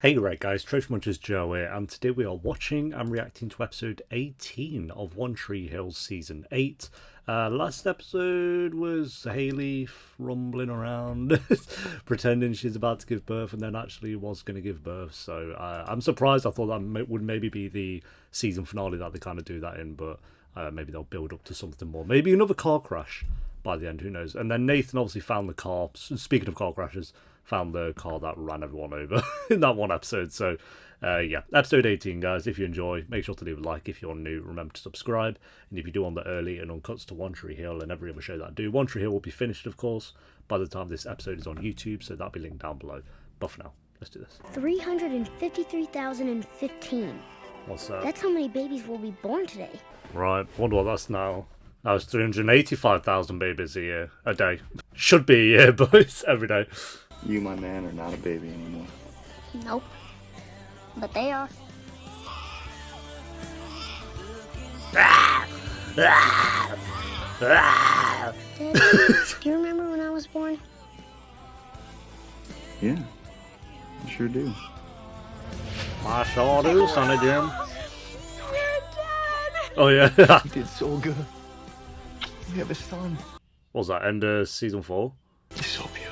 Hey right guys, Trophy Munchers Joe here, and today we are watching and reacting to episode 18 of One Tree Hill Season 8. Last episode was Hayley rumbling around, pretending she's about to give birth and then actually was going to give birth. So I'm surprised. I thought that would maybe be the season finale that they kind of do that in, but maybe they'll build up to something more. Maybe another car crash by the end, who knows. And then Nathan obviously found the car, speaking of car crashes, found the car that ran everyone over in that one episode. So yeah, episode 18 guys. If you enjoy, make sure to leave a like. If you're new, remember to subscribe, and if you do want the early and uncuts to One Tree Hill and every other show that I do, One Tree Hill will be finished of course by the time this episode is on YouTube, so that'll be linked down below. But for now, let's do this. 353,015. What's that? That's how many babies will be born today. Right, wonder what that's now. That was 385,000 babies a day. Should be a year, but it's every day. You, my man, are not a baby anymore. Nope. But they are. Dad, do you remember when I was born? Yeah, I sure do. I sure do, Sonny Jim. We're dead! Oh yeah. You did so good. We have a son. What was that, end of season 4? He's so beautiful.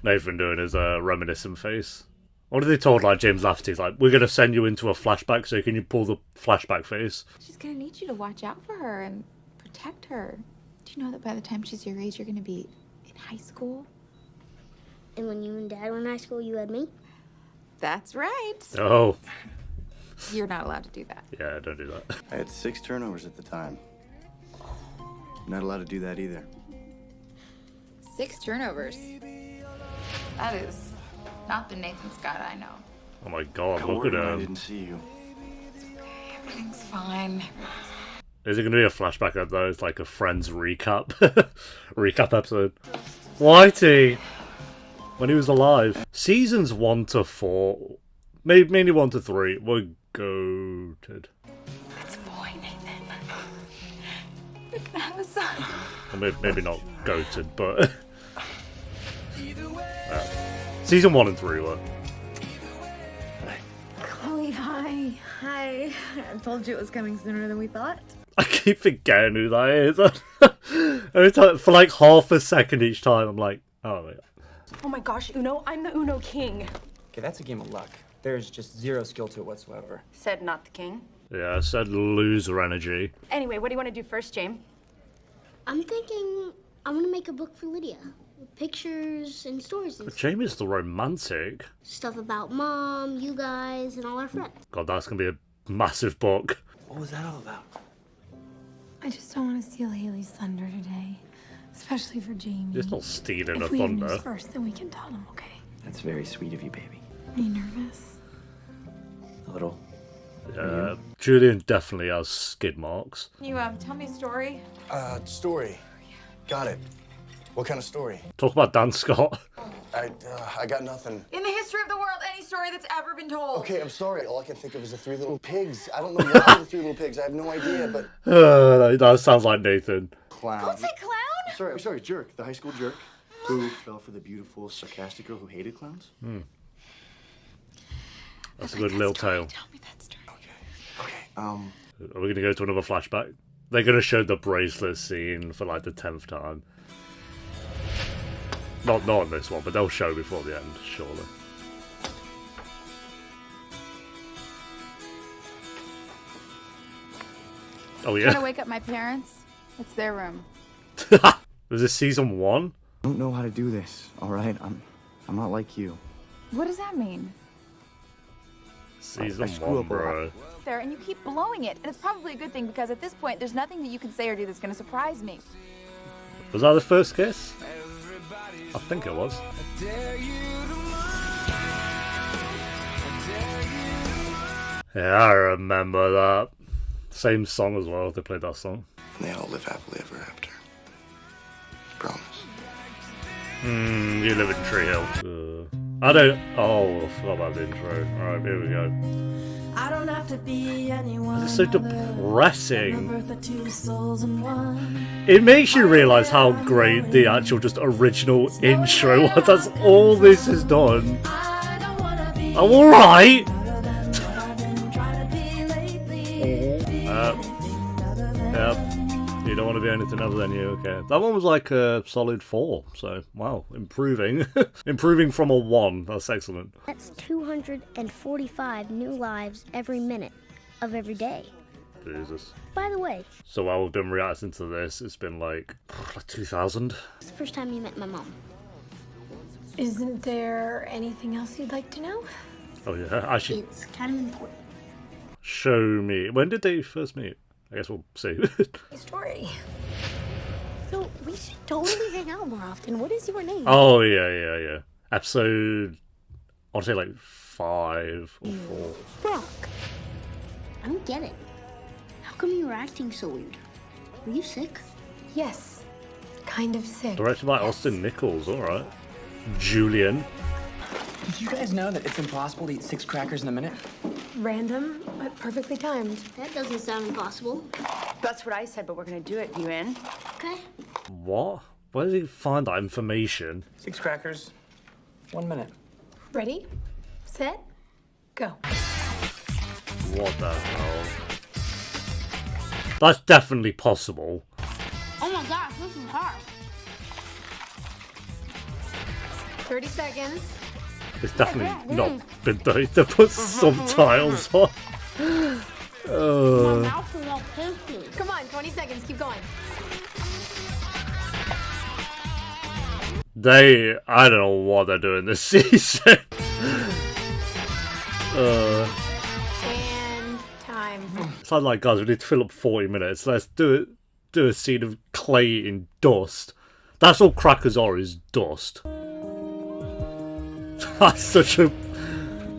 Nathan doing his reminiscent face. What did they told like James Lafferty's like, we're gonna send you into a flashback, so can you pull the flashback face? She's gonna need you to watch out for her and protect her. Do you know that by the time she's your age, you're gonna be in high school? And when you and Dad were in high school, you had me? That's right. Oh. You're not allowed to do that. Yeah, don't do that. I had 6 turnovers at the time. Not allowed to do that either. 6 turnovers. That is not the Nathan Scott I know. Oh my god, Don't look at worry, I him. didn't see you. Everything's fine. Is it gonna be a flashback though? It's like a Friends recap. Recap episode. Whitey! When he was alive. Seasons 1 to 4, mainly 1 to 3, were goated. It's a boy, Nathan. We're gonna have a son. Well, maybe not goated, but... Season 1 and 3 were. Chloe, hi. Hi. I told you it was coming sooner than we thought. I keep forgetting who that is. Every time, for like half a second each time, I'm like, oh my god. Oh my gosh, Uno, I'm the Uno King. Okay, that's a game of luck. There's just zero skill to it whatsoever. Said not the king. Yeah, I said loser energy. Anyway, what do you want to do first, James? I'm thinking I'm gonna make a book for Lydia. With pictures and stories and Jamie's the romantic. stuff about Mom, you guys, and all our friends. God, that's gonna be a massive book. What was that all about? I just don't want to steal Haley's thunder today. Especially for Jamie. It's not stealing a If we have thunder. news first, then we can tell them, okay? That's very sweet of you, baby. Are you nervous? A little. Julian definitely has skid marks. Can you tell me a story? Story. Got it. What kind of story? Talk about Dan Scott. I got nothing. In the history of the world, any story that's ever been told. Okay, I'm sorry. All I can think of is the 3 little pigs. I don't know what are the 3 little pigs. I have no idea, but... That sounds like Nathan. Clown. Don't say clown! I'm sorry, jerk. The high school jerk who fell for the beautiful, sarcastic girl who hated clowns. That's a good little tale. Tell me that story. Okay. Are we gonna go to another flashback? They're gonna show the bracelet scene for like the 10th time. Not in this one, but they'll show before the end, surely. Oh Trying to yeah. wake up my parents? It's their room. Was this season 1? I don't know how to do this, all right? I'm not like you. What does that mean? Season I screw 1, up a lot. bro. There, and you keep blowing it. And it's probably a good thing because at this point, there's nothing that you can say or do that's going to surprise me. Was that the first kiss? I think it was. Yeah, I remember that. Same song as well, they played that song. And they all live happily ever after. Promise. You live in Tree Hill. I don't. Oh, I forgot about the intro. Alright, here we go. I don't have to be anyone. It's so depressing. It makes you realise how great the actual just original intro was. That's all this has done. I'm alright. Yep. You don't want to be anything other than you, okay. That one was like a solid 4, so wow, improving. Improving from a 1, that's excellent. That's 245 new lives every minute of every day. Jesus. By the way, So while we've been reacting to this, it's been like 2,000. it's the first time you met my mom. Isn't there anything else you'd like to know? Oh yeah, actually, It's kind of important. show me. When did they first meet? I guess we'll see. Story. So we should totally hang out more often. What is your name? Oh yeah. Episode, I'll say like 5 or 4. Brooke. I don't get it. How come you were acting so weird? Were you sick? Yes. Kind of sick. Directed by Austin Nichols, alright. Julian. Did you guys know that it's impossible to eat 6 crackers in a minute? Random, but perfectly timed. That doesn't sound impossible. That's what I said, but we're gonna do it. You in? Okay. What? Where did he find that information? 6 crackers, 1 minute. Ready, set, go. What the hell? That's definitely possible. Oh my gosh, this is hard. 30 seconds. It's definitely not been done to put subtitles on. My mouth is all tasty. Come on, 20 seconds, keep going. I don't know what they're doing this season. And time. It's like, guys, we need to fill up 40 minutes. Let's do a scene of clay in dust. That's all crackers are, is dust. That's such a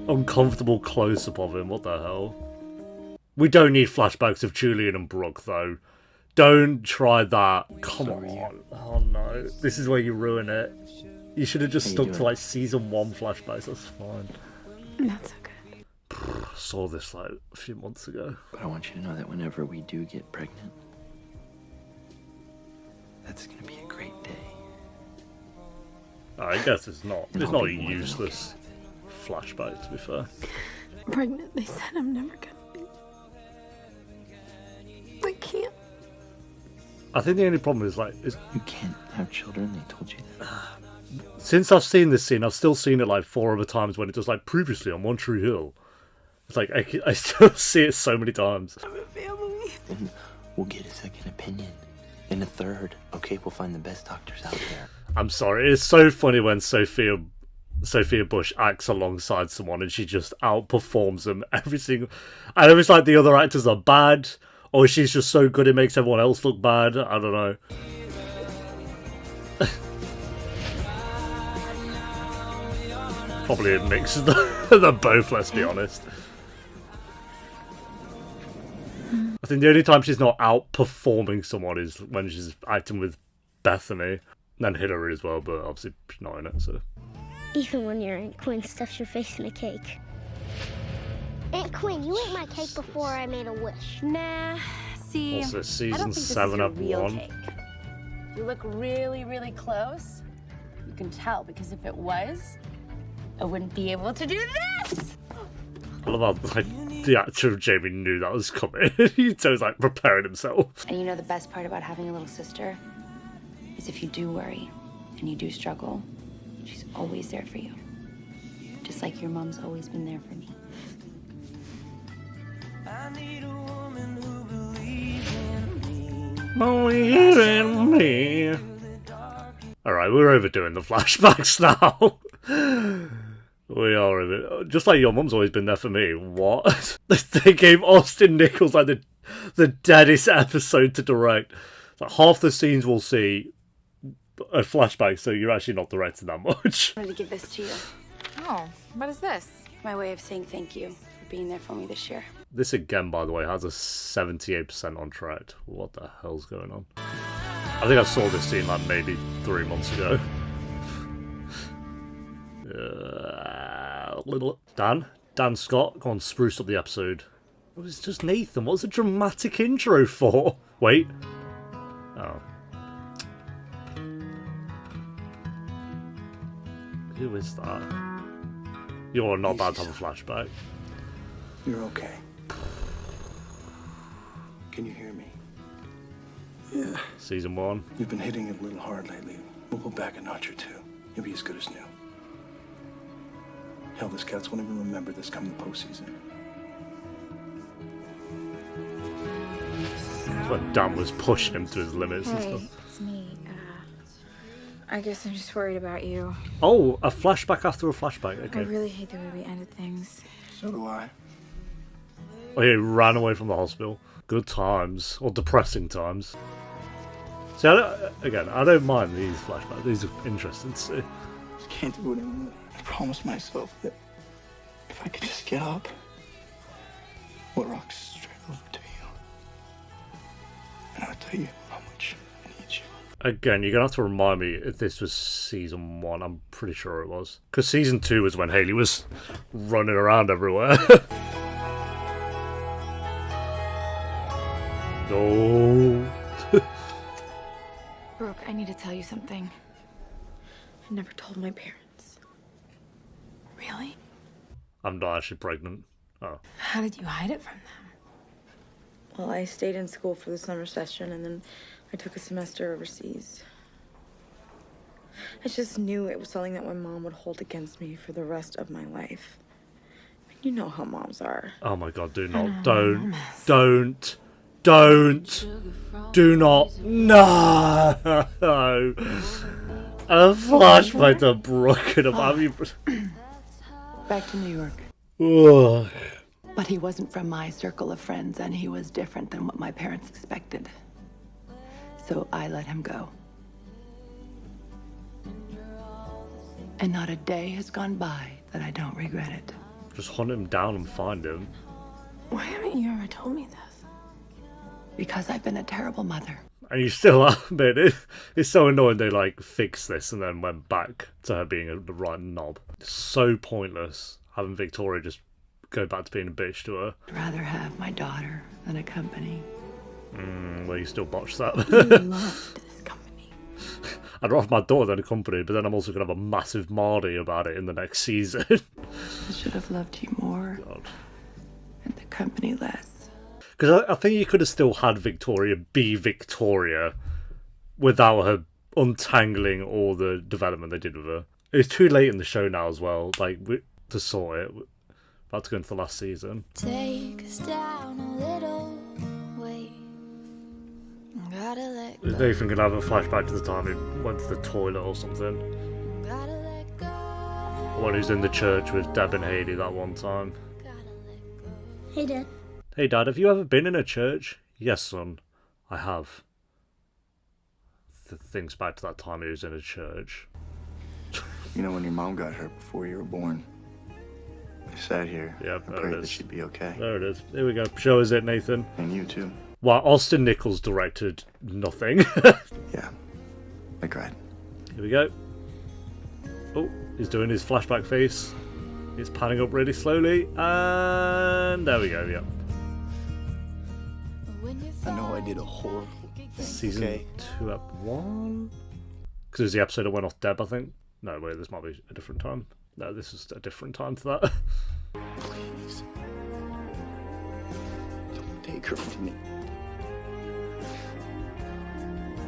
uncomfortable close-up of him. What the hell? We don't need flashbacks of Julian and Brooke, though. Don't try that. Come on. Oh no. This is where you ruin it. You should have just stuck to like season 1 flashbacks. That's fine. That's okay. I saw this like a few months ago. But I want you to know that whenever we do get pregnant, that's gonna be a great day. I guess it's not And a I'll be more than useless flashback, to be fair. Pregnant, they said I'm never gonna be. I can't. I think the only problem is like You can't have children, they told you that. since I've seen this scene, I've still seen it like 4 other times when it does like previously on One Tree Hill. It's like I still see it so many times. Then we'll get a second opinion. And a third. Okay, we'll find the best doctors out there. I'm sorry, it's so funny when Sophia Bush acts alongside someone and she just outperforms them every single. I know it's like the other actors are bad, or she's just so good it makes everyone else look bad. I don't know. Probably a mix of the both, let's be honest. I think the only time she's not outperforming someone is when she's acting with Bethany. And Hillary as well, but obviously she's not in it, so. Even when your Aunt Quinn stuffs your face in a cake. Aunt Quinn, you ate my cake before I made a wish. Nah. See, Also, I don't season think this is 7 your up real 1. cake. You look really, really close. You can tell because if it was, I wouldn't be able to do this. I love how like, the actor of Jamie knew that was coming. He was like preparing himself. And you know the best part about having a little sister is if you do worry and you do struggle, she's always there for you. Just like your mom's always been there for me. Alright, we're overdoing the flashbacks now. We are a bit. Just like your mum's always been there for me. What? They gave Austin Nichols like the deadest episode to direct. Like half the scenes we'll see a flashback, so you're actually not directing that much. I wanted to give this to you. Oh, what is this? My way of saying thank you for being there for me this year. This again, by the way, has a 78% on track. What the hell's going on? I think I saw this scene like maybe 3 months ago. Dan Scott, go on, spruce up the episode. It was just Nathan. What's a dramatic intro for? Wait. Oh. Who is that? You're not about to have a flashback. You're okay. Can you hear me? Yeah. Season 1. You've been hitting it a little hard lately. We'll go back a notch or two. You'll be as good as new. Hell, the scouts won't even remember this come the postseason. That's when Dan was pushing him to his limits and Hey, stuff. it's me. I guess I'm just worried about you. Oh, a flashback after a flashback. Okay. I really hate the way we ended things. So do I. Oh, yeah, he ran away from the hospital. Good times. Or depressing times. See, I don't mind these flashbacks. These are interesting to see. I can't do it anymore. I promised myself that if I could just get up, we'll rock straight over to you. And I'll tell you how much I need you. Again, you're going to have to remind me if this was season 1. I'm pretty sure it was. Because season 2 was when Haley was running around everywhere. No. Brooke, I need to tell you something. I never told my parents. Really? I'm not actually pregnant. Oh. How did you hide it from them? Well, I stayed in school for the summer session, and then I took a semester overseas. I just knew it was something that my mom would hold against me for the rest of my life. You know how moms are. Oh my god, do not. Do not. No. A flashback to Brooke and Back to New York. Ugh. But he wasn't from my circle of friends, and he was different than what my parents expected. So I let him go. And not a day has gone by that I don't regret it. Just hunt him down and find him. Why haven't you ever told me this? Because I've been a terrible mother. And you still are, man. It's so annoying they like fixed this and then went back to her being the right knob. It's so pointless having Victoria just go back to being a bitch to her. I'd rather have my daughter than a company. Well, you still botched that. You loved this company. I'd rather have my daughter than a company, but then I'm also going to have a massive Mardy about it in the next season. I should have loved you more. God. And the company less. Because I think you could have still had Victoria be Victoria without her untangling all the development they did with her. It's too late in the show now as well, like, to sort it. About to go into the last season. Take us down a little way. Gotta let go. Nathan could have a flashback to the time he went to the toilet or something. Gotta let go. When he was in the church with Deb and Hayley that one time. Hey, Dad. Hey Dad, have you ever been in a church? Yes, son, I have. Thinks back to that time he was in a church. You know when your mom got hurt before you were born? I sat here. Yep, I there prayed it that is. she'd be okay. There it is. Here we go. Show us it, Nathan. And you too. Well, Austin Nichols directed nothing. Yeah, I cried. Here we go. Oh, he's doing his flashback face. He's panning up really slowly. And there we go, yep. I know I did a horrible thing. Season 2, Ep 1? Because it was the episode that went off Deb, I think. No, wait, this might be a different time. No, this is a different time to that. Please. Don't take her from me.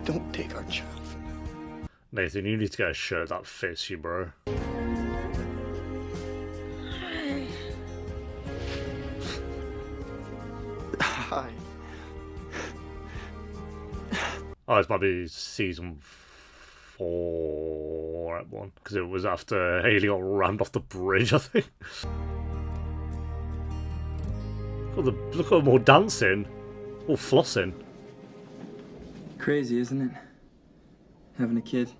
Don't take our child from me. Nathan, you need to get a shirt that fits you, bro. Hi. Oh, this might be season 4 at 1. Because it was after Hayley got rammed off the bridge, I think. Look at them all dancing. All flossing. Crazy, isn't it? Having a kid.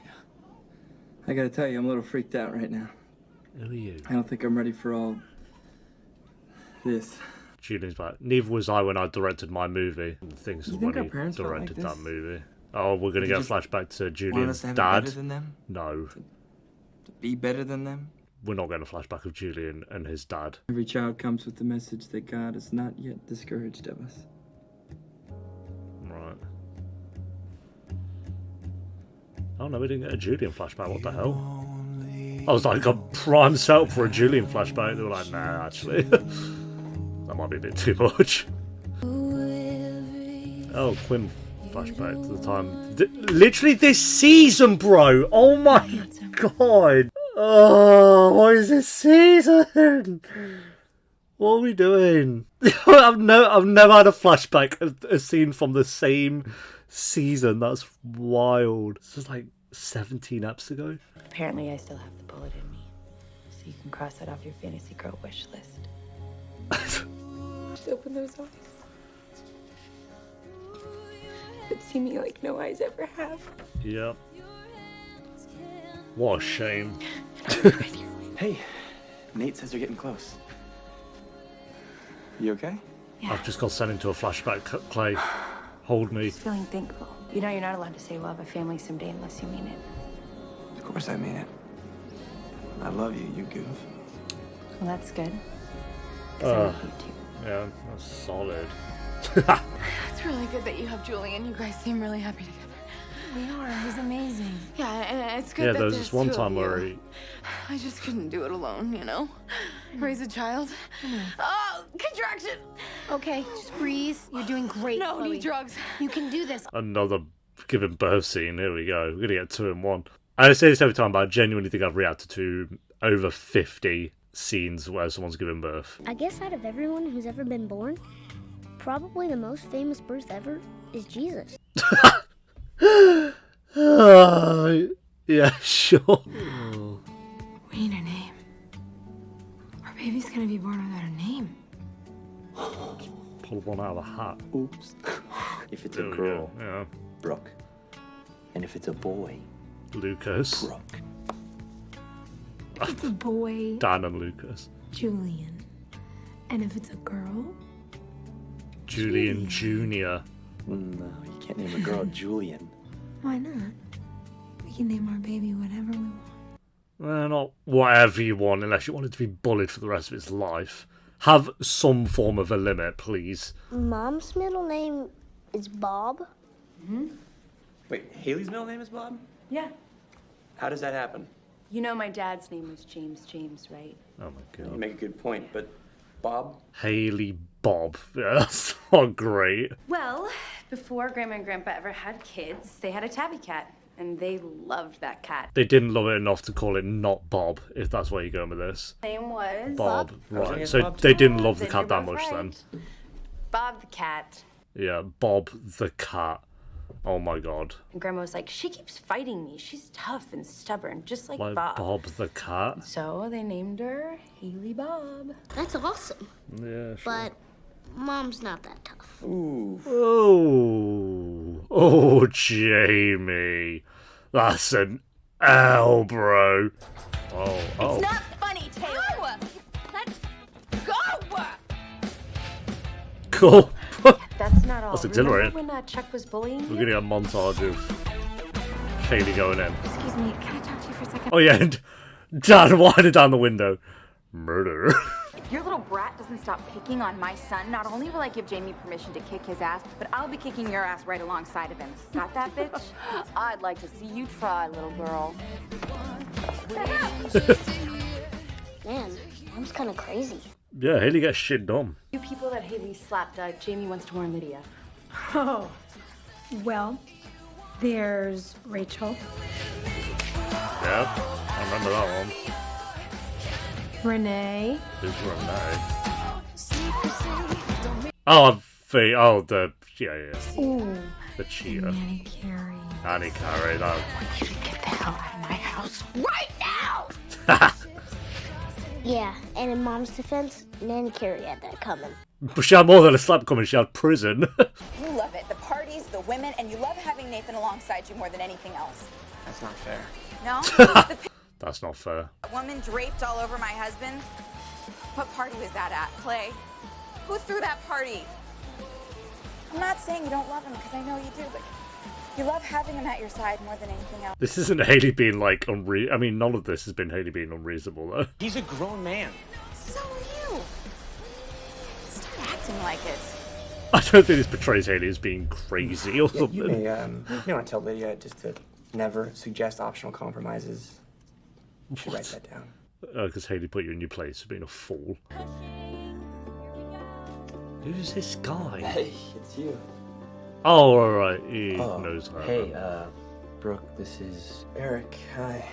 Yeah. I gotta tell you, I'm a little freaked out right now. Who are you? I don't think I'm ready for all this. Julian's back. Neither was I when I directed my movie. And things You when think our he parents felt like directed that this? movie. Oh, we're going to Did get a you flashback to Want us Julian's to have it dad. better than them? No. To be better than them? we're not getting a flashback of Julian and his dad. Every child comes with the message that God is not yet discouraged of us. Right. Oh no, we didn't get a Julian flashback. What the hell? I was like a prime setup for a Julian flashback. They were like, nah, actually. That might be a bit too much. Oh, Quinn flashback to the time. Literally this season, bro! Oh my god! Oh, what is this season? What are we doing? I've never had a flashback, a scene from the same season. That's wild. This is like 17 eps ago. Apparently, I still have the bullet in me. So you can cross that off your fantasy girl wish list. Just open those eyes. But see me like no eyes ever have. Yep. What a shame. Hey, Nate says they're getting close. You okay? Yeah. I've just got sent into a flashback. Clay, hold me. Just feeling thankful. You know you're not allowed to say we'll have a family someday unless you mean it. Of course I mean it. I love you, you goof. Well, that's good. 'Cause I love you too. Yeah, that's solid. It's really good that you have Julian. You guys seem really happy together. We are. He's amazing. Yeah, and it's good Yeah, that there was there's this one two of time you. where he... I just couldn't do it alone, you know? Raise a child. Oh, contraction! Okay, just breathe. You're doing great. No, Chloe. need drugs. You can do this. Another giving birth scene. Here we go. We're going to get 2 in 1. I say this every time, but I genuinely think I've reacted to over 50 scenes where someone's giving birth. I guess out of everyone who's ever been born, probably the most famous birth ever is Jesus. Yeah, sure. We need a name. Our baby's gonna be born without a name. Pull one out of a hat. Oops. If it's There a we girl, go. Yeah. Brooke. And if it's a boy, Lucas. Brooke. If it's a boy, Dan and Lucas. Julian. And if it's a girl, Julian Jr. No, you can't name a girl Julian. why not? We can name our baby whatever we want. Well, not whatever you want, unless you want it to be bullied for the rest of its life. Have some form of a limit, please. Mom's middle name is Bob. Wait, Haley's middle name is Bob? Yeah. How does that happen? You know my dad's name was James, right? Oh my You god. make a good point, but Bob? Haley Bob. Yeah, that's not great. Well, before Grandma and Grandpa ever had kids, they had a tabby cat. And they loved that cat. They didn't love it enough to call it not Bob, if that's where you're going with this. Name was Bob. I was Right. thinking So Bob they too. didn't love the Then cat you're that both much right. then. Bob the cat. Yeah, Bob the cat. Oh my god. And Grandma was like, she keeps fighting me. She's tough and stubborn, just like Like Bob. Bob the cat. So they named her Haley Bob. That's awesome. Yeah, sure. But Mom's not that tough. Ooh. Oh, Jamie. That's an L, bro. Oh. It's not funny, Taylor. Let's go! Cool. That's not all. That's exhilarating. Remember when Chuck was bullying We're you? getting a montage of Haley going in. Excuse me, can I talk to you for a second? Oh yeah, and Dad winding down the window. Murder. If your little brat doesn't stop picking on my son, not only will I give Jamie permission to kick his ass, but I'll be kicking your ass right alongside of him. Got that, bitch? I'd like to see you try, little girl. Man, Mom's kind of crazy. Yeah, Haley gets shit done. You people that Haley slapped, Jamie wants to warn Lydia. Oh, well, there's Rachel, Yeah, I remember that one. Renee, Who's Renee? Oh, the ooh, the cheater. Nanny Carey. Annie Carey, that. Get the hell out of my house right now! Yeah, and in Mom's defense, Nanny Carey had that coming. But she had more than a slap coming, she had prison. You love it. The parties, the women, and you love having Nathan alongside you more than anything else. That's not fair. No? That's not fair. The woman draped all over my husband? What party was that at, Clay? Who threw that party? I'm not saying you don't love him, because I know you do, but You love having him at your side more than anything else. This isn't Haley being like I mean, none of this has been Haley being unreasonable though. He's a grown man. So are you. Start acting like it. I don't think this portrays Haley as being crazy or something. You may want to tell Lydia just to never suggest optional compromises. You should write that down. Because Haley put you in your place for being a fool. Who's this guy? Hey, it's you. Oh, alright, he knows her. Hey, Brooke, this is Eric, hi.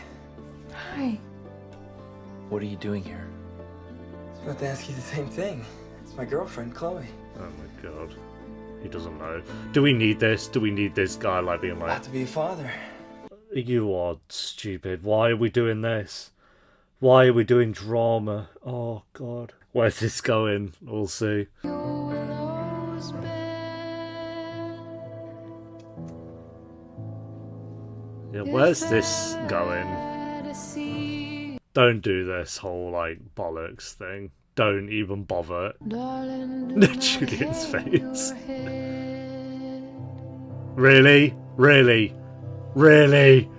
Hi. What are you doing here? I was about to ask you the same thing. It's my girlfriend, Chloe. Oh my god. He doesn't know. Do we need this? Do we need this guy like being like... About to be a father. You are stupid. Why are we doing this? Why are we doing drama? Oh god. Where's this going? We'll see. Yeah, where's this going? Don't do this whole, like, bollocks thing. Don't even bother. Julian's face. Really? Really? Really?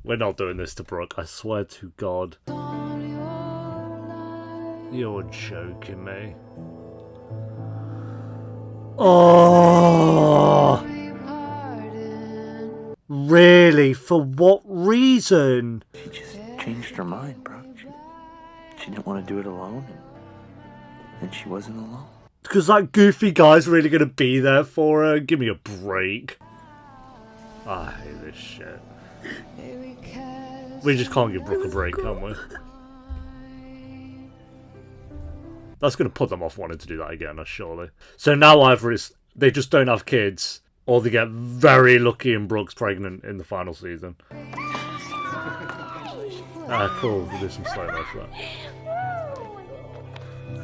We're not doing this to Brooke, I swear to God. You're joking me. Oh! Really? For what reason? She just changed her mind, bro. She didn't want to do it alone, and she wasn't alone. Because that goofy guy's really going to be there for her? Give me a break. I hate this shit. We just can't give Brooke a break, can we? That's going to put them off wanting to do that again, surely. So now either it's they just don't have kids, or they get very lucky and Brooke's pregnant in the final season. Cool. We'll do some slow mo for that.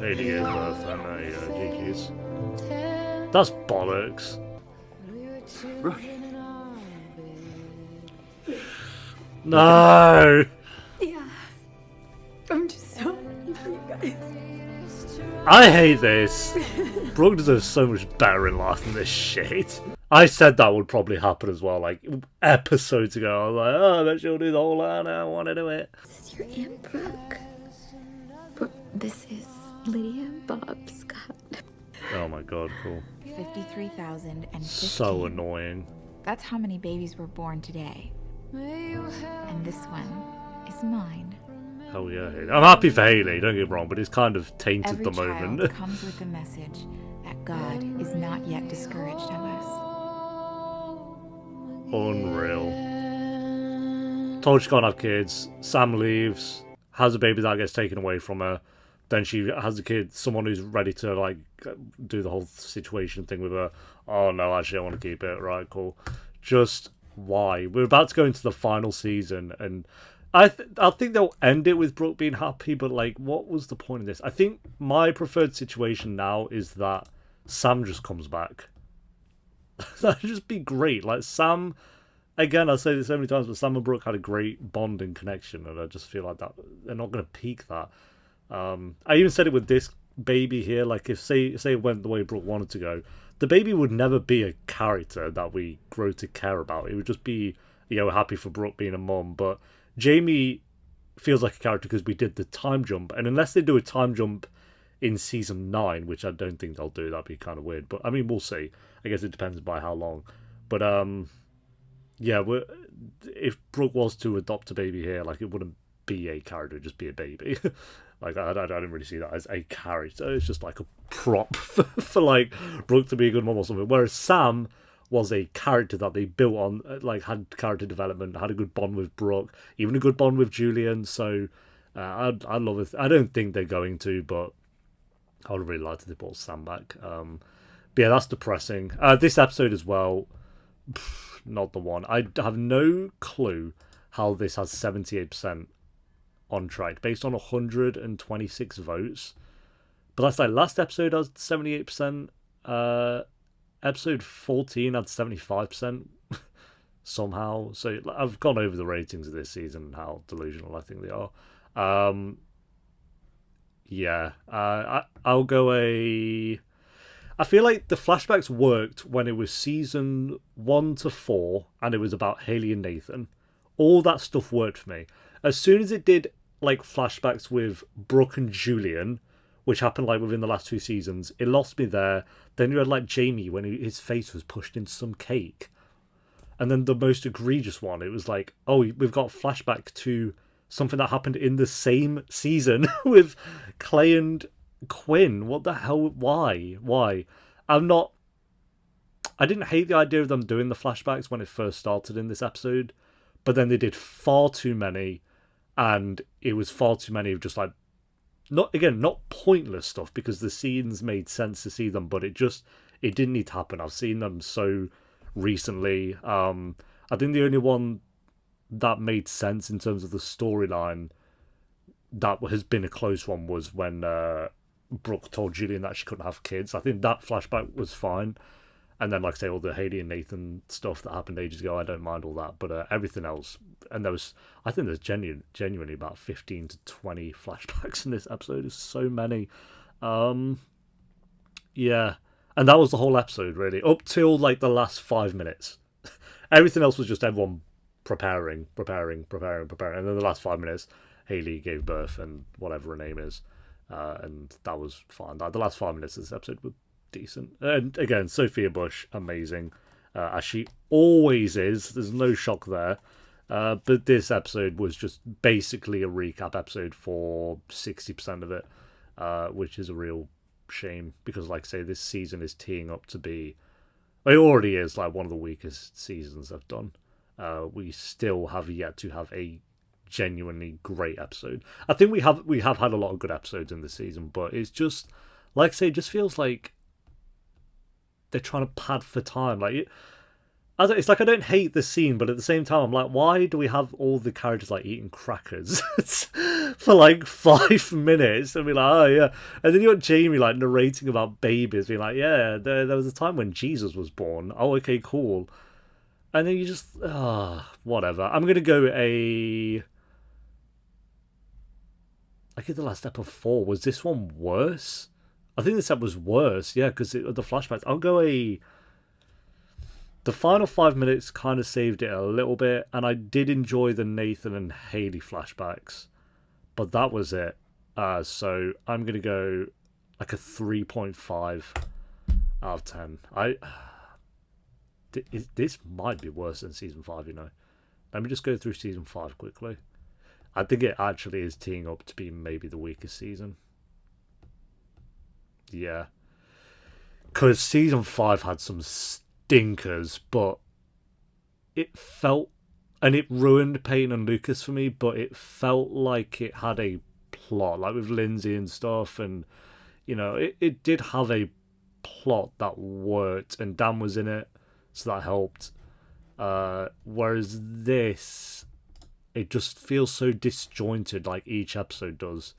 80 years worth, and there you go, GG's. That's bollocks. Brooke. No! Yeah. I'm just so happy for you guys. I hate this. Brooke deserves so much better in life than this shit. I said that would probably happen as well, like, episodes ago. I was like, oh, I bet she'll do the whole line, I want to do it. This is your Aunt Brooke. This is Lydia Bob Scott. Oh my god, cool. 53,015. So annoying. That's how many babies were born today. And this one is mine. Hell yeah. I'm happy for Haley, don't get me wrong, but it's kind of tainted Every the moment. child comes with the message that God is not yet discouraged of us. Unreal. Told she can't have kids. Sam leaves, has a baby that gets taken away from her. Then she has a kid, someone who's ready to like do the whole situation thing with her. Oh no, actually I want to keep it. Right, cool. Just why? We're about to go into the final season, and I think they'll end it with Brooke being happy, but like, what was the point of this? I think my preferred situation now is that Sam just comes back. That'd just be great. Like, Sam, again, I say this so many times, but Sam and Brooke had a great bonding connection, and I just feel like that they're not going to peak that. I even said it with this baby here, like, if say it went the way Brooke wanted to go, the baby would never be a character that we grow to care about. It would just be, you know, happy for Brooke being a mum, but Jamie feels like a character because we did the time jump, and unless they do a time jump in season 9, which I don't think they'll do, that'd be kind of weird, but I mean, we'll see. I guess it depends by how long, but yeah, if Brooke was to adopt a baby here, like, it wouldn't be a character, it'd just be a baby. Like, I don't really see that as a character. It's just like a prop for like Brooke to be a good mom or something, whereas Sam was a character that they built on, like, had character development, had a good bond with Brooke, even a good bond with Julian. So I love it. I don't think they're going to, but I would really like to they brought Sam back. But yeah, that's depressing. This episode as well, not the one. I have no clue how this has 78% on track based on 126 votes. But that's like last episode has 78%. Episode 14 had 75% somehow. So I've gone over the ratings of this season and how delusional I think they are. Yeah, I'll go I feel like the flashbacks worked when it was season 1 to 4 and it was about Haley and Nathan. All that stuff worked for me. As soon as it did like flashbacks with Brooke and Julian, which happened like within the last 2 seasons, it lost me there. Then you had like Jamie when his face was pushed into some cake. And then the most egregious one, it was like, oh, we've got flashback to something that happened in the same season with Clay and Quinn. What the hell? Why? I didn't hate the idea of them doing the flashbacks when it first started in this episode, but then they did far too many, and it was far too many of just like, not pointless stuff, because the scenes made sense to see them, but it didn't need to happen. I've seen them so recently. I think the only one that made sense in terms of the storyline that has been a close one was when Brooke told Julian that she couldn't have kids. I think that flashback was fine. And then, like I say, all the Haley and Nathan stuff that happened ages ago, I don't mind all that. But everything else, and I think there's genuinely about 15 to 20 flashbacks in this episode. There's so many. Yeah. And that was the whole episode, really. Up till, like, the last 5 minutes. Everything else was just everyone preparing. And then the last 5 minutes, Haley gave birth and whatever her name is. And that was fine. The last 5 minutes of this episode were decent. And again, Sophia Bush, amazing. As she always is. There's no shock there. But this episode was just basically a recap episode for 60% of it. Which is a real shame. Because, like I say, this season is teeing up to be... It already is like one of the weakest seasons I've done. We still have yet to have a genuinely great episode. I think we have had a lot of good episodes in this season, but it's just, like I say, it just feels like they're trying to pad for time. Like it's like I don't hate the scene, but at the same time I'm like, why do we have all the characters like eating crackers for like 5 minutes and be like, oh yeah, and then you got Jamie like narrating about babies, being like, yeah, there was a time when Jesus was born. Oh, okay, cool. And then you just whatever. I'm gonna go I think the last episode 4, was this one worse? I think this episode was worse, yeah, because the flashbacks. I'll go the final 5 minutes kind of saved it a little bit, and I did enjoy the Nathan and Haley flashbacks, but that was it. So I'm going to go like a 3.5 out of 10. This might be worse than season 5, you know. Let me just go through season 5 quickly. I think it actually is teeing up to be maybe the weakest season. Yeah. Because season 5 had some stinkers, but it felt... And it ruined Peyton and Lucas for me, but it felt like it had a plot, like with Lindsay and stuff, and, you know, it did have a plot that worked, and Dan was in it, so that helped. Whereas this... It just feels so disjointed, like each episode does.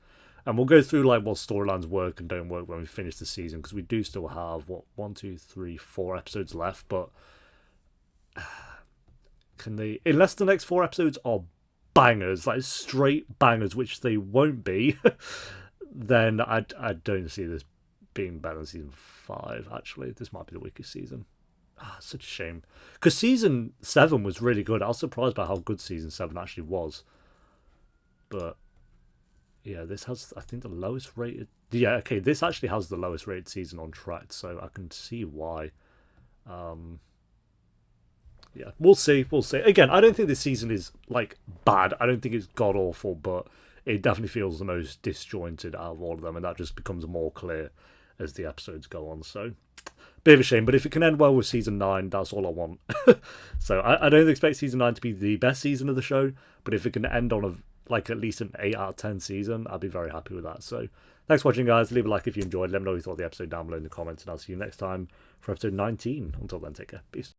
And we'll go through like what storylines work and don't work when we finish the season, because we do still have 4 episodes left. But can they, unless the next 4 episodes are bangers, like straight bangers, which they won't be, then I don't see this being better than season 5. Actually, this might be the weakest season. Such a shame. Because season 7 was really good. I was surprised by how good season 7 actually was. But, yeah, this has, I think, the lowest rated... Yeah, okay, this actually has the lowest rated season on track, so I can see why. Yeah, we'll see. Again, I don't think this season is, like, bad. I don't think it's god-awful, but it definitely feels the most disjointed out of all of them, and that just becomes more clear as the episodes go on, so... Bit of a shame, but if it can end well with season 9, that's all I want. So I don't expect season 9 to be the best season of the show, but if it can end on at least an 8 out of 10 season, I'd be very happy with that. So thanks for watching, guys. Leave a like if you enjoyed. Let me know what you thought of the episode down below in the comments, and I'll see you next time for episode 19. Until then, take care. Peace.